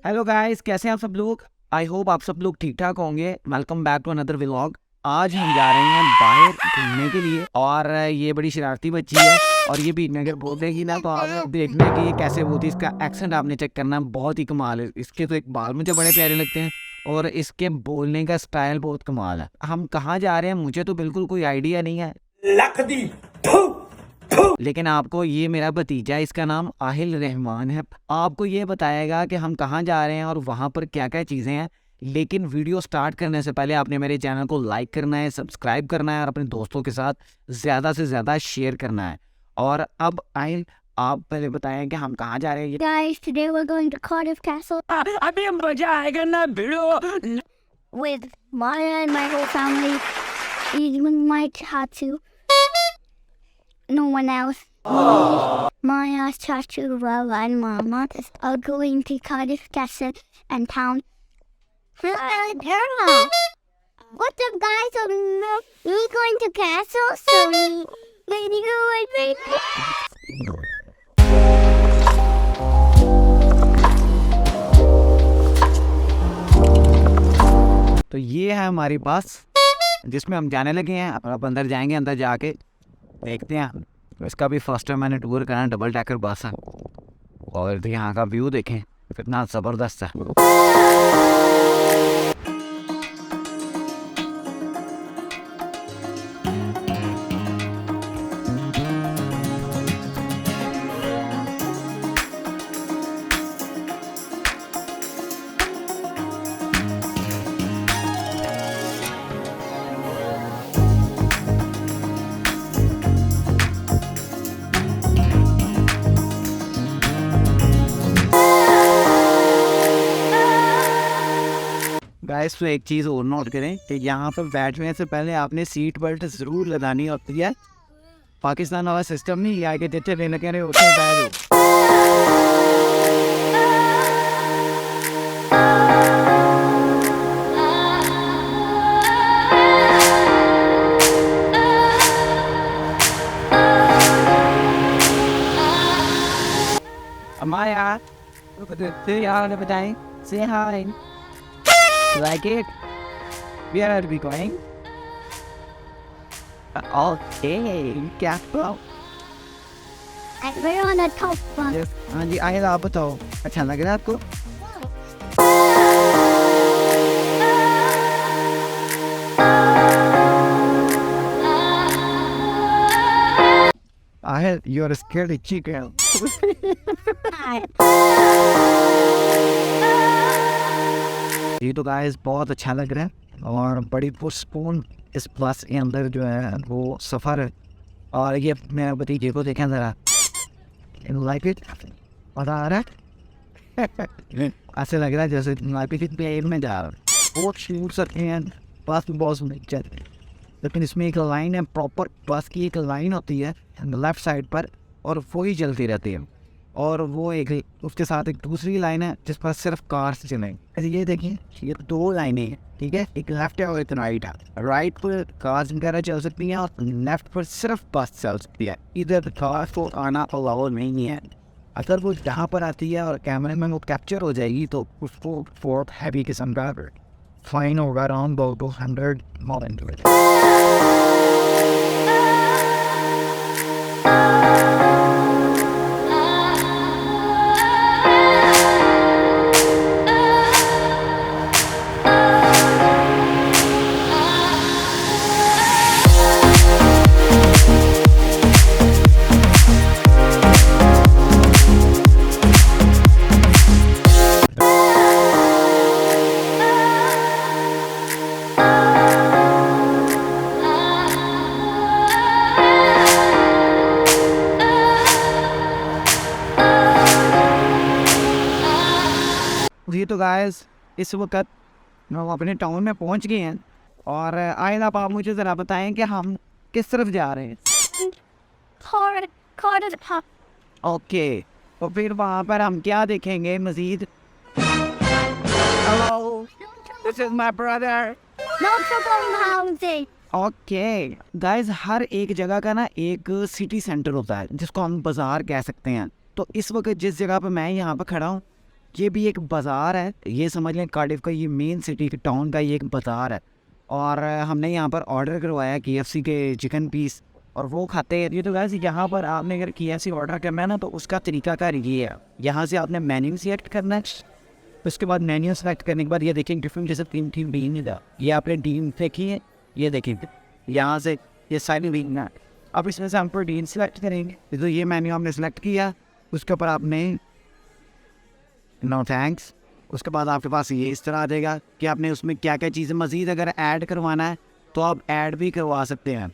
Hello guys, कैसे हैं आप सब लोग। आई होप आप सब लोग ठीक ठाक होंगे। Welcome back to another vlog. आज हम जा रहे हैं बाहर घूमने के लिए और ये बड़ी शरारती बच्ची है और ये भी अगर बोलेगी ना तो आप देखना कि ये कैसे बोलती है। इसका एक्सेंट आपने चेक करना, बहुत ही कमाल है। इसके तो एक बाल मुझे बड़े प्यारे लगते हैं और इसके बोलने का स्टाइल बहुत कमाल है। हम कहाँ जा रहे हैं मुझे तो बिल्कुल कोई आइडिया नहीं है, लेकिन आपको ये मेरा भतीजा, इसका नाम आहिल रहमान है, आपको ये बताएगा कि हम कहाँ जा रहे हैं और वहाँ पर क्या क्या चीज़ें हैं। लेकिन वीडियो स्टार्ट करने से पहले आपने मेरे चैनल को लाइक करना है, सब्सक्राइब करना है और अपने दोस्तों के साथ ज़्यादा से ज़्यादा शेयर करना है। और अब आहिल, आप पहले बताएं कि हम कहाँ जा रहे हैं। Guys, today we're going to Cardiff Castle अभी मजा आएगा ना video with Maya and my whole family, even my tattoo. No one else. Maya's tattoo, well, and Mama are going to Cardiff Castle and town. What's up, guys? We're going to Castle, so we go with me. तो ये है हमारी बस जिसमें हम जाने लगे हैं। अब अंदर जाएंगे, अंदर जाके देखते हैं। इसका भी फर्स्ट टाइम मैंने टूर करना, डबल टैकर बस है और यहाँ का व्यू देखें कितना ज़बरदस्त है। गाइस, तो एक चीज़ और नोट करें कि यहाँ पर बैठने से पहले आपने सीट बेल्ट ज़रूर लगानी होती है। पाकिस्तान वाला सिस्टम नहीं, ये आगे जैसे लेने के उसमें बैठ Amaya, यार बताएं, say hi. Like it? Where are we going? Okay, careful. And we're on a top bunk. Yes, हाँ जी, आए आप बताओ, अच्छा लग रहा है आपको? Ahel, you're a scary chicken. ये तो गाइस बहुत अच्छा लग रहा है और बड़ी पुरसकून इस बस के अंदर जो है वो सफ़र है। और ये मेरे भतीजे को देखें ज़रा, लाइक इट, मज़ा आ रहा है। ऐसे लग रहा है जैसे प्लेन में जा रहा है। बहुत शूट सकते हैं, बस बहुत सुंदर, लेकिन इसमें एक लाइन है, प्रॉपर बस की एक लाइन होती है लेफ़्ट साइड पर और वही चलती रहती है। और वो एक उसके साथ एक दूसरी लाइन है जिस पर सिर्फ कार्स चलेंगे। ये देखिए, ये दो लाइनें हैं, ठीक है, एक लेफ्ट है और एक राइट है। राइट पर कार्स वगैरह चल सकती हैं और लेफ्ट पर सिर्फ बस चल सकती है। इधर कार्स को आना अलाउ नहीं है। अगर वो जहाँ पर आती है और कैमरे में वो कैप्चर हो जाएगी तो उसको फोर्थ हैवी किस्म का फाइन होगा, अराउंड 200 $100। जी तो गाइस, इस वक्त हम अपने टाउन में पहुंच गए हैं और आइए आप मुझे ज़रा बताएं कि हम किस तरफ जा रहे हैं। ओके, तो फिर वहाँ पर हम क्या देखेंगे मज़ीद। Hello, this is my brother. Okay guys, हर एक जगह का ना एक सिटी सेंटर होता है जिसको हम बाज़ार कह सकते हैं। तो इस वक्त जिस जगह पर मैं यहाँ पर खड़ा हूँ ये भी एक बाज़ार है, ये समझ लें कार्डिफ का ये मेन सिटी टाउन का ये एक बाज़ार है। और हमने यहाँ पर ऑर्डर करवाया KFC के चिकन पीस और वो खाते हैं। ये तो गाइस यहाँ पर आपने अगर KFC ऑर्डर करना है ना तो उसका तरीकाकार ये है, यहाँ से आपने मेन्यू सेलेक्ट करना है। उसके बाद मेन्यू सेलेक्ट करने के बाद ये देखें डिफरेंट जैसे तीन डीम था, ये आपने डीम देखी है, ये देखें यहाँ से ये सारी डीम है। अब इसमें से हम प्रोटीन सेलेक्ट करेंगे, तो ये मेन्यू हमने सेलेक्ट किया, उसके ऊपर आपने नो थैंक्स। उसके बाद आपके पास ये इस तरह आ जाएगा कि आपने उसमें क्या क्या चीज़ें मज़ीद अगर ऐड करवाना है तो आप ऐड भी करवा सकते हैं,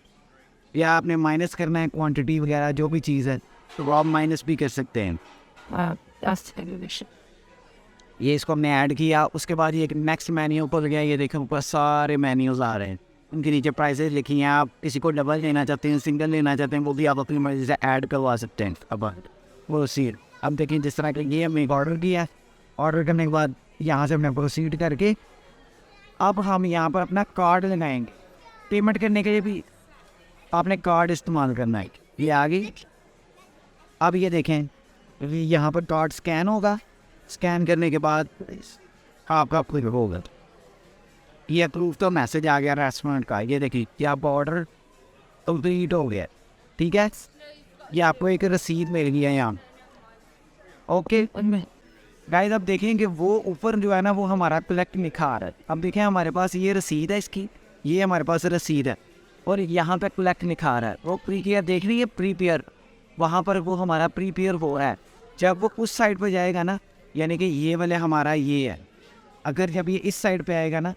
या आपने माइनस करना है क्वांटिटी वगैरह जो भी चीज़ है तो वो आप माइनस भी कर सकते हैं। ये इसको हमने ऐड किया। उसके बाद ये एक नेक्स्ट मेन्यू ऊपर गया, ये देखो ऊपर सारे मेन्यूज़ आ रहे हैं, उनके नीचे प्राइसेस लिखी हैं। आप किसी को डबल लेना चाहते हैं, सिंगल लेना चाहते हैं, वो भी आप अपनी मर्ज़ी से ऐड करवा सकते हैं। अब वो सीट अब देखिए जिस तरह के ये हमने ऑर्डर किया, ऑर्डर करने के बाद यहाँ से हमने प्रोसीड करके अब हम यहाँ पर अपना कार्ड लगाएंगे। पेमेंट करने के लिए भी आपने कार्ड इस्तेमाल करना है। ये आ गई। अब ये देखें यहाँ पर कार्ड स्कैन होगा, स्कैन करने के बाद आपका क्लिक होगा, ये अप्रूव तो मैसेज आ गया रेस्टोरेंट का। ये देखिए कि आपका ऑर्डर कंप्लीट हो गया, ठीक है। ये आपको एक रसीद मिल गई है यहाँ, ओके गाइस। अब देखें कि वो ऊपर जो है ना वो हमारा कलेक्ट लिखा आ रहा है। अब देखें हमारे पास ये रसीद है इसकी, ये हमारे पास रसीद है और यहाँ पे कलेक्ट लिखा आ रहा है। वो प्रीपेयर देख रही है, प्रीपेयर वहाँ पर वो हमारा प्रीपेयर वो है। जब वो उस साइड पर जाएगा ना, यानी कि ये वाले हमारा ये है, अगर जब ये इस साइड पे आएगा ना,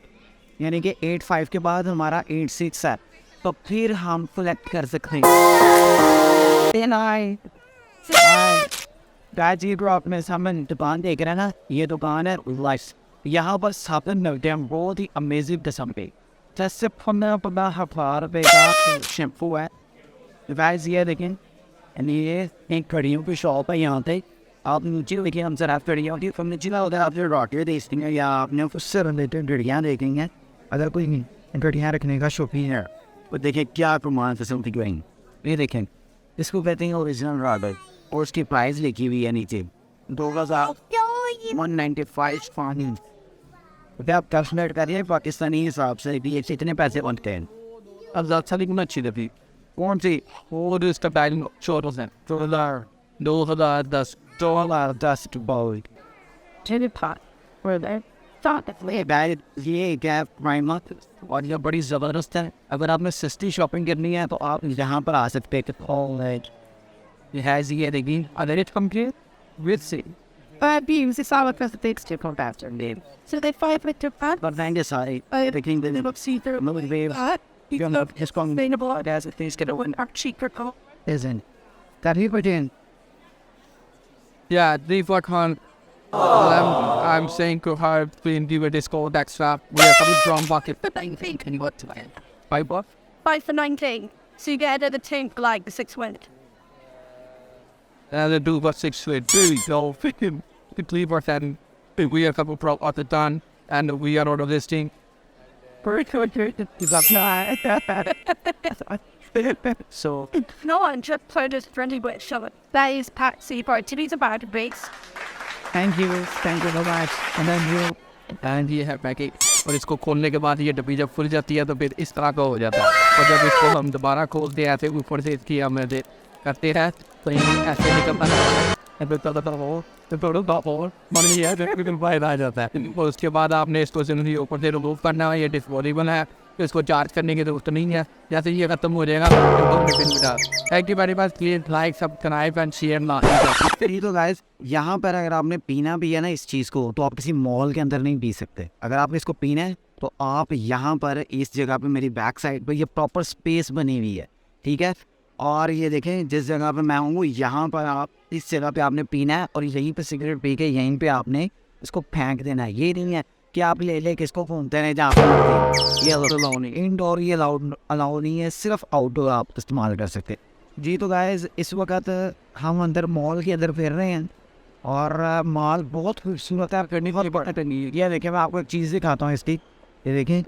यानी कि 85 के बाद हमारा 86 है, तो फिर हम कलेक्ट कर सकते हैं। अपने सामने दुकान देख रहे हैं ना, ये दुकान है लाइफ। यहाँ पर साबुन मिलते हैं बहुत ही अमेजिंग किस्म के, जैसे 15,000 रुपये का शैम्पू है गाइस। ये देखें ये एक घड़ियों की शॉप है। यहाँ पे आप नीचे देखिए, हम सर आप घड़ियों की नीचे ना उधर आपने रॉकेट देखती हैं या आपने उससे रिलेटेड घड़ियाँ देखेंगे। अगर कोई घड़ियाँ रखने का शौकीन है तो देखिए क्या कमाल किस्म की घड़ी। ये देखें इसको कहते हैं ओरिजिनल रॉकेट और उसकी प्राइस लिखी हुई है नीचे 2,195 पानी। आप कैलकुलेट करिए पाकिस्तानी हिसाब से भी इतने पैसे बनते हैं। अब अच्छा लिखना अच्छी लगी कौन सी और इसका टाइम 2010 ये गैप प्राइमर और ये बड़ी ज़बरदस्त है। अगर आपने सस्ती शॉपिंग करनी है तो आप यहाँ पर आ सकते हैं। It has the editing, and then it compared with C. Beams is our first to compare name. So they fight with your part, but then decide the king the name of Caesar, moving wave. You know, his sustainable as if things get a win, cheaper call. Isn't that he put in? Yeah, the Vakhan. I'm saying to her, please do a disco extra. We are coming from bucket. The 19 can what to buy? 5 what? 5 for 19. So you get another 10 for like the 6 win. And the do what 6 with really go freaking leave our then we are couple pro at the done and we are on the listing. So No, I'm just playing this friendly with shove it. That is Patsy Bartini's about the base. thank you so much. And then you And ये है packet और इसको खोलने के बाद ये डब्बी जब खुल जाती है तो फिर इस तरह का हो जाता है। और जब इसको हम दोबारा खोलते हैं तो ऊपर से इसकी हम करते हैं तो ऐसे निकलता है आ जाता है। और उसके बाद आपने इसको सिंपली ऊपर से रिमूव करना है। ये डिस्पोजेबल है तो इसको चार्ज करने की जरूरत नहीं है। जैसे ये खत्म हो जाएगा thank you very much. Please like subscribe and share ना। तो गाइस यहाँ पर अगर आपने पीना भी है ना इस चीज़ को तो आप किसी मॉल के अंदर नहीं पी सकते। अगर आपने इसको पीना है तो आप यहाँ पर इस जगह पे मेरी बैक साइड पे ये प्रॉपर स्पेस बनी हुई है, ठीक है। और ये देखें जिस जगह पे मैं हूँ यहाँ पर आप इस जगह पे आपने पीना है और यहीं पे सिगरेट पी के यहीं पे आपने इसको फेंक देना है। ये नहीं है कि आप ले किसको घूमते रहे जहाँ पर ये अलाउ नहीं, इंडोर ये अलाउ नहीं है, सिर्फ आउटडोर आप इस्तेमाल कर सकते। जी तो गाइस इस वक्त हम अंदर मॉल के अंदर फिर रहे हैं और मॉल बहुत खूबसूरत है। करने वाली बात नहीं है। ये देखें मैं आपको एक चीज़ दिखाता हूँ इसकी, ये देखें